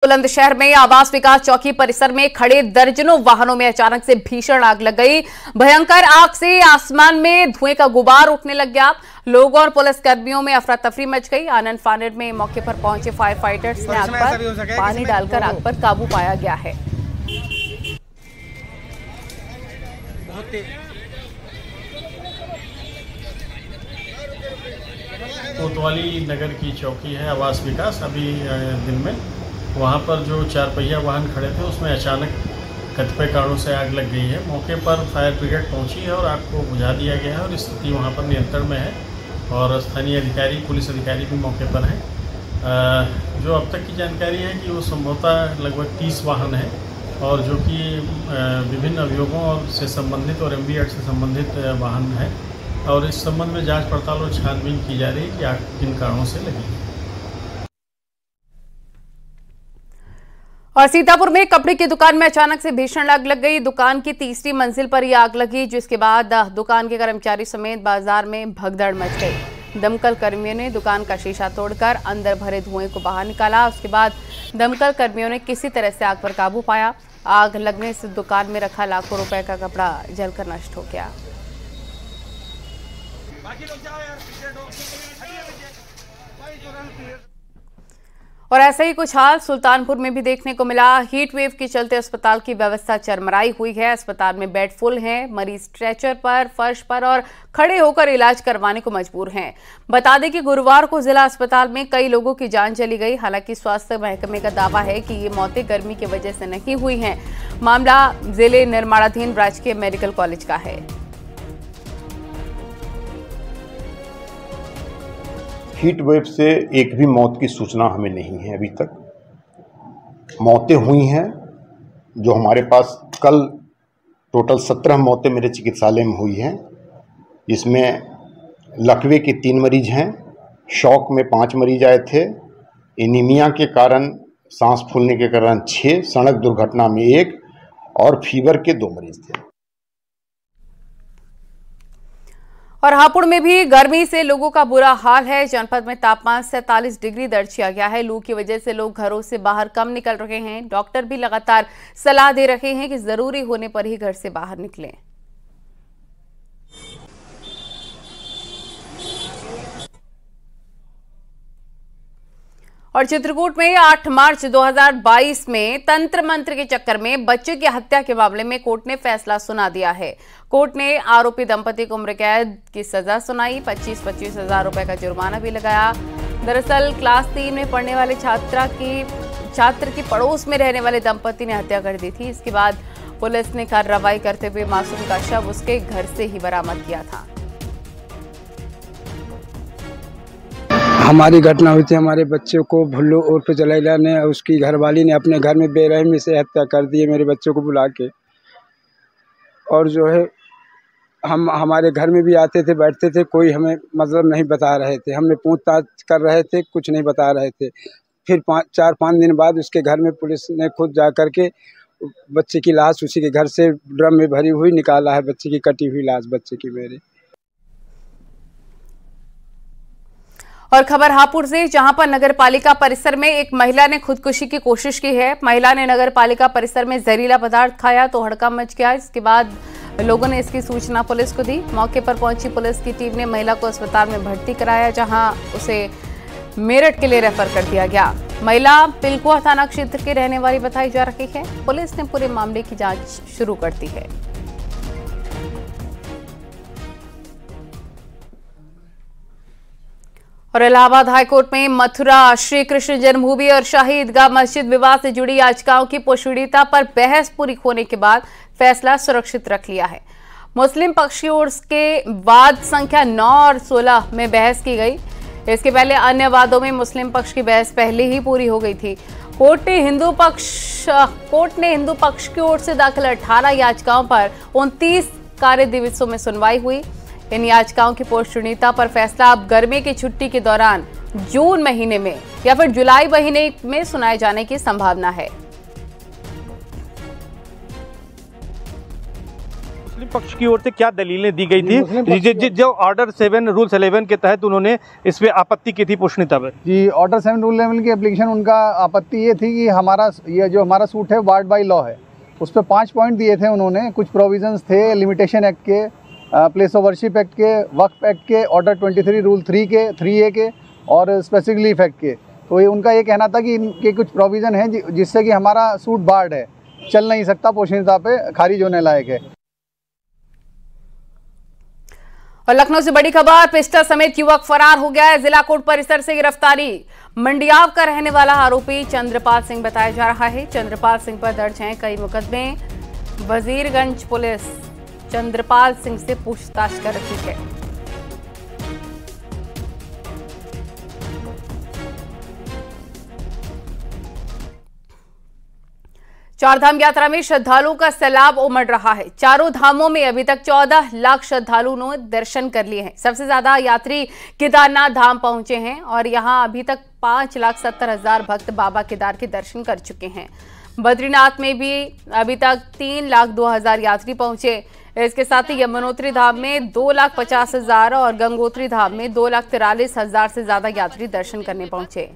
बुलंदशहर में आवास विकास चौकी परिसर में खड़े दर्जनों वाहनों में अचानक से भीषण आग लग गई। भयंकर आग से आसमान में धुएं का गुबार उठने लग गया। लोगों और पुलिस कर्मियों में अफरा तफरी मच गई। आनंद फानन में मौके पर पहुंचे फायर फाइटर्स ने आग पर पानी डालकर आग पर काबू पाया गया है। कोतवाली नगर की चौकी है आवास विकास। अभी दिन में वहाँ पर जो 4 पहिया वाहन खड़े थे उसमें अचानक कतिपय कारणों से आग लग गई है। मौके पर फायर ब्रिगेड पहुंची है और आग को बुझा दिया गया है और स्थिति वहाँ पर नियंत्रण में है और स्थानीय अधिकारी, पुलिस अधिकारी भी मौके पर हैं। जो अब तक की जानकारी है कि वो संभवतः लगभग 30 वाहन हैं और जो कि विभिन्न अभियोगों और से संबंधित और MB एक्ट से संबंधित वाहन हैं और इस संबंध में जांच पड़ताल और छानबीन की जा रही है कि आग किन कारणों से लगी है। और सीतापुर में कपड़े की दुकान में अचानक से भीषण आग लग गई। दुकान की तीसरी मंजिल पर यह आग लगी, जिसके बाद दुकान के कर्मचारी समेत बाजार में भगदड़ मच गई। दमकल कर्मियों ने दुकान का शीशा तोड़कर अंदर भरे धुएं को बाहर निकाला। उसके बाद दमकल कर्मियों ने किसी तरह से आग पर काबू पाया। आग लगने से दुकान में रखा लाखों रुपए का कपड़ा जलकर नष्ट हो गया। और ऐसा ही कुछ हाल सुल्तानपुर में भी देखने को मिला। हीट वेव के चलते अस्पताल की व्यवस्था चरमराई हुई है। अस्पताल में बेड फुल हैं, मरीज स्ट्रेचर पर, फर्श पर और खड़े होकर इलाज करवाने को मजबूर हैं। बता दें कि गुरुवार को जिला अस्पताल में कई लोगों की जान चली गई। हालांकि स्वास्थ्य महकमे का दावा है कि ये मौतें गर्मी की वजह से नहीं हुई हैं। मामला जिले निर्माणाधीन राजकीय मेडिकल कॉलेज का है। हीट वेव से एक भी मौत की सूचना हमें नहीं है अभी तक। मौतें हुई हैं जो हमारे पास कल टोटल 17 मौतें मेरे चिकित्सालय में हुई हैं। इसमें लकवे के 3 मरीज हैं, शॉक में 5 मरीज आए थे, एनीमिया के कारण, सांस फूलने के कारण 6, सड़क दुर्घटना में 1 और फीवर के 2 मरीज थे। और हापुड़ में भी गर्मी से लोगों का बुरा हाल है। जनपद में तापमान 47 डिग्री दर्ज किया गया है। लू की वजह से लोग घरों से बाहर कम निकल रहे हैं। डॉक्टर भी लगातार सलाह दे रहे हैं कि जरूरी होने पर ही घर से बाहर निकलें। और चित्रकूट में 8 मार्च 2022 में तंत्र मंत्र के चक्कर में बच्चे की हत्या के मामले में कोर्ट ने फैसला सुना दिया है। कोर्ट ने आरोपी दंपति को उम्र कैद की सजा सुनाई। 25-25 हजार रुपए का जुर्माना भी लगाया। दरअसल क्लास 3 में पढ़ने वाले छात्र की पड़ोस में रहने वाले दंपति ने हत्या कर दी थी। इसके बाद पुलिस ने कार्रवाई करते हुए मासूम का शव उसके घर से ही बरामद किया था। हमारी घटना हुई थी, हमारे बच्चे को भुल्लू उर्फ जलैला ने उसकी घरवाली ने अपने घर में बेरहमी से हत्या कर दी है, मेरे बच्चों को बुला के। और जो है हम हमारे घर में भी आते थे, बैठते थे, कोई हमें मतलब नहीं बता रहे थे। हमने पूछताछ कर रहे थे, कुछ नहीं बता रहे थे। फिर 4-5 दिन बाद उसके घर में पुलिस ने खुद जा कर के बच्चे की लाश उसी के घर से ड्रम में भरी हुई निकाला है। बच्चे की कटी हुई लाश बच्चे की मेरे। और खबर हापुड़ से, जहां पर नगर पालिका परिसर में एक महिला ने खुदकुशी की कोशिश की है। महिला ने नगर पालिका परिसर में जहरीला पदार्थ खाया तो हड़कंप मच गया। इसके बाद लोगों ने इसकी सूचना पुलिस को दी। मौके पर पहुंची पुलिस की टीम ने महिला को अस्पताल में भर्ती कराया, जहां उसे मेरठ के लिए रेफर कर दिया गया। महिला पिलकुआ थाना क्षेत्र की रहने वाली बताई जा रही है। पुलिस ने पूरे मामले की जाँच शुरू कर दी है। और इलाहाबाद हाईकोर्ट में मथुरा श्री कृष्ण जन्मभूमि और शाही ईदगाह मस्जिद विवाद से जुड़ी याचिकाओं की पुष्टिता पर बहस पूरी होने के बाद फैसला सुरक्षित रख लिया है। मुस्लिम पक्ष की ओर के वाद संख्या 9 और 16 में बहस की गई। इसके पहले अन्य वादों में मुस्लिम पक्ष की बहस पहले ही पूरी हो गई थी। कोर्ट ने हिंदू पक्ष की ओर से दाखिल 18 याचिकाओं पर 29 कार्य दिवसों में सुनवाई हुई। इन याचिकाओं की पुष्टिता पर फैसला अब गर्मी की छुट्टी के दौरान जून महीने में या फिर जुलाई महीने में सुनाए जाने की संभावना है। मुस्लिम पक्ष की ओर से क्या दलीलें दी गई थी जो ऑर्डर 7 रूल 11 के तहत उन्होंने इस पे आपत्ति की थी पूछनीता पर? जी, ऑर्डर 7 रूल 11 की एप्लीकेशन, उनका आपत्ति ये थी कि हमारा सूट है वार्ड बाई लॉ है, उस पर 5 पॉइंट दिए थे उन्होंने। कुछ प्रोविजंस थे लिमिटेशन एक्ट के, प्लेस ऑफ वर्शिप एक्ट के, वक्फ एक्ट के, ऑर्डर 23 रूल 3 के 3A के और स्पेसिफिक रिलीफ एक्ट के। तो ये उनका ये कहना था कि इनके कुछ प्रोविज़न हैं जिससे कि हमारा सूट बार्ड है, चल नहीं सकता, पोषणीयता पे खारिज होने लायक है। और लखनऊ से बड़ी खबर, पिस्टल समेत युवक फरार हो गया है। जिला कोर्ट परिसर से गिरफ्तारी। मंडियाव का रहने वाला आरोपी चंद्रपाल सिंह बताया जा रहा है। चंद्रपाल सिंह पर दर्ज हैं कई मुकदमे। वजीरगंज पुलिस चंद्रपाल सिंह से पूछताछ कर रही है। चारधाम यात्रा में श्रद्धालुओं का सैलाब उमड़ रहा है। चारों धामों में अभी तक 14 लाख श्रद्धालुओं ने दर्शन कर लिए हैं। सबसे ज्यादा यात्री केदारनाथ धाम पहुंचे हैं और यहां अभी तक 5,70,000 भक्त बाबा केदार के दर्शन कर चुके हैं। बद्रीनाथ में भी अभी तक 3,02,000 यात्री पहुंचे। इसके साथ ही यमुनोत्री धाम में 2,50,000 और गंगोत्री धाम में 2,43,000 से ज्यादा यात्री दर्शन करने पहुंचे।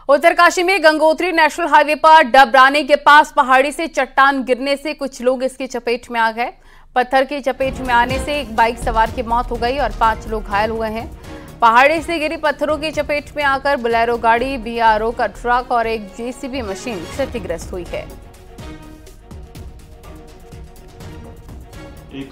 उत्तरकाशी में गंगोत्री नेशनल हाईवे पर डबराने के पास पहाड़ी से चट्टान गिरने से कुछ लोग इसकी चपेट में आ गए। पत्थर की चपेट में आने से एक बाइक सवार की मौत हो गई और 5 लोग घायल हुए हैं। पहाड़ी से गिरी पत्थरों की चपेट में आकर बोलेरो गाड़ी, BRO का ट्रक और एक JCB मशीन क्षतिग्रस्त हुई है। एक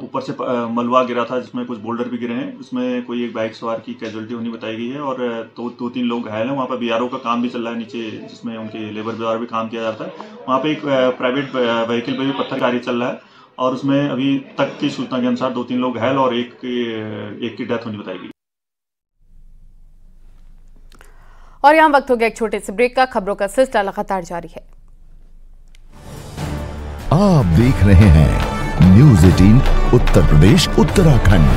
ऊपर से मलबा गिरा था जिसमें कुछ बोल्डर भी गिरे हैं। उसमें कोई एक बाइक सवार की कैजुअलिटी होनी बताई गई है और 2-3 लोग घायल हैं। वहाँ पर BRO का काम भी चल रहा है नीचे, जिसमें उनके लेबर द्वारा भी काम किया जाता है। वहाँ पे एक प्राइवेट व्हीकल पे भी पत्थर कार्य चल रहा है और उसमें अभी तक की सूचना के अनुसार 2-3 लोग घायल और एक की डेथ होनी बताई गई। और यहाँ वक्त हो गया एक छोटे से ब्रेक का। खबरों का सिलसिला लगातार जारी है। आप देख रहे हैं न्यूज़ 18 उत्तर प्रदेश उत्तराखंड।